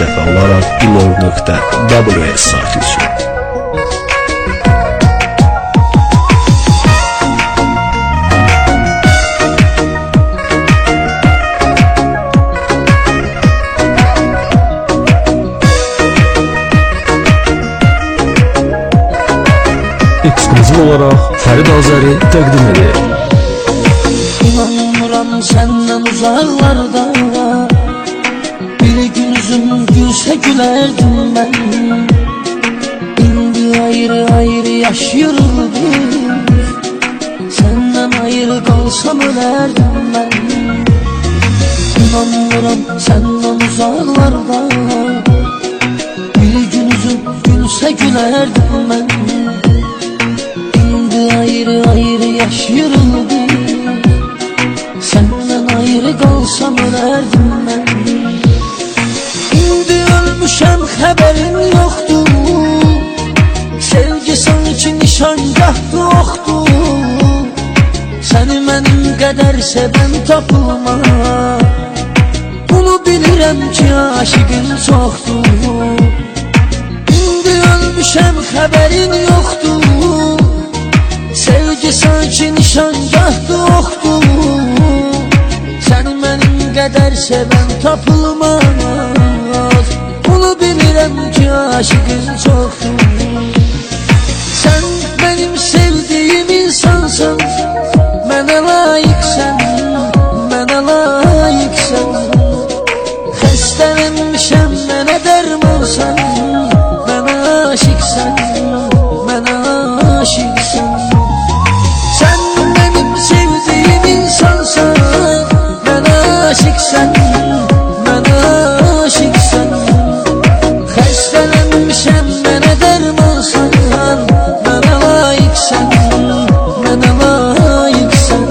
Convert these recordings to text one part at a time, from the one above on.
dəfə olaraq ilor.ws saytı üçün. Ekskluziv olaraq Fərid Azəri təqdim edir. İnanmıram səndən uzaqlarda, bir gün üzüm gülsə gülərdim mən. İndi ayrı yaşayırıq, səndən ayrı qalsam ölərdim mən. İnanmıram səndən uzaqlarda, bir gün üzüm gülsə gülərdim mən. Ayrı yaşayırıq, səndən ayrı qalsam ölərdim mən. İndi ölmüşəm, xəbərin yoxdur, sevgi sanki nişangahdır, oxdur. Səni mənim qədər sevən tapılmaz, bunu bilirəm ki, aşıqın çoxdur. İndi ölmüşəm, xəbərin yoxdur, sevgi sanki nişangahdır, oxdur. Səni mənim qədər sevən tapılmaz, bunu bilirəm ki, aşıqın çoxdur. Sən mənim sevdiyim insansan, mənə layiqsən, mənə layiqsən. Xəstələnmişəm, mənə dərmansan, mənə aşiqsən, mənə aşiqsən. Aşıqsən, mənə aşıqsən. Xəstələnmişəm, mənə dərmansan, mənə layiqsən, mənə layiqsən.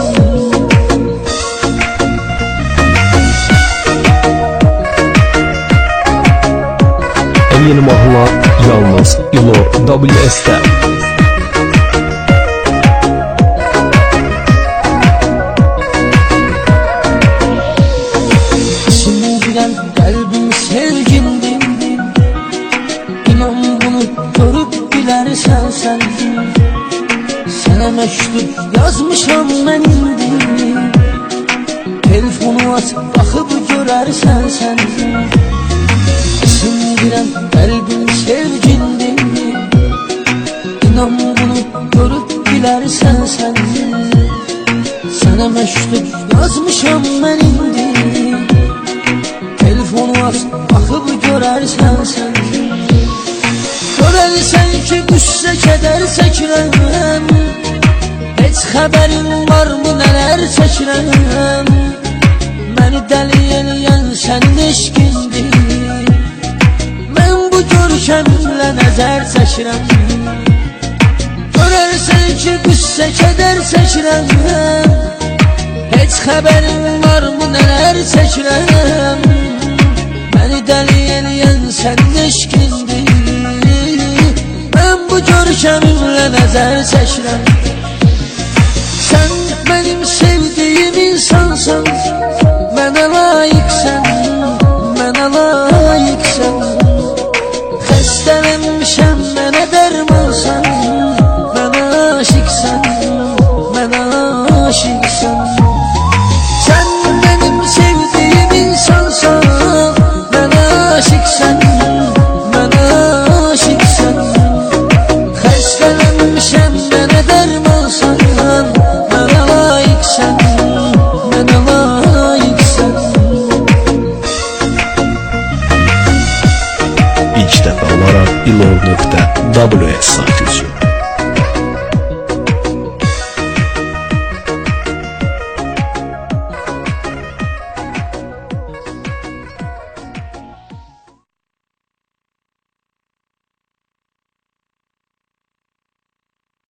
Ən yeni mahnılar yalnız ilor.ws-də. Qəlbim sevgimdir, inan bunu görüb bilərsən sən. Sənə məktub yazmışam mən indi, telefonu aç, baxıb görərsən sən. Sindirən qəlbim sevgindir, inan bunu görüb bilərsən sən. Sənə məktub yazmışam mən indi, telefonu aç, baxıb görərsən sən. Görərsən ki, qüssə kədər çəkirəm, heç xəbərin varmı nələr çəkirəm. Məni dəli eləyən sənin eşqindir, mən bu görkəmlə nəzər çəkirəm. Görərsən ki, qüssə kədər çəkirəm, heç xəbərin varmı nələr çəkirəm. Məni dəli eləyən sənin eşqindir, mən bu görkəmimlə nəzər çəkirəm. Sən mənim sevdiyim insansan, mənə layiqsən, mənə layiqsən. Xəstələnmişəm, mənə dərmansan, mənə aşiqsən, mənə aşiqsən. Sən mənim sevdiyim insansan, mənə aşiqsən.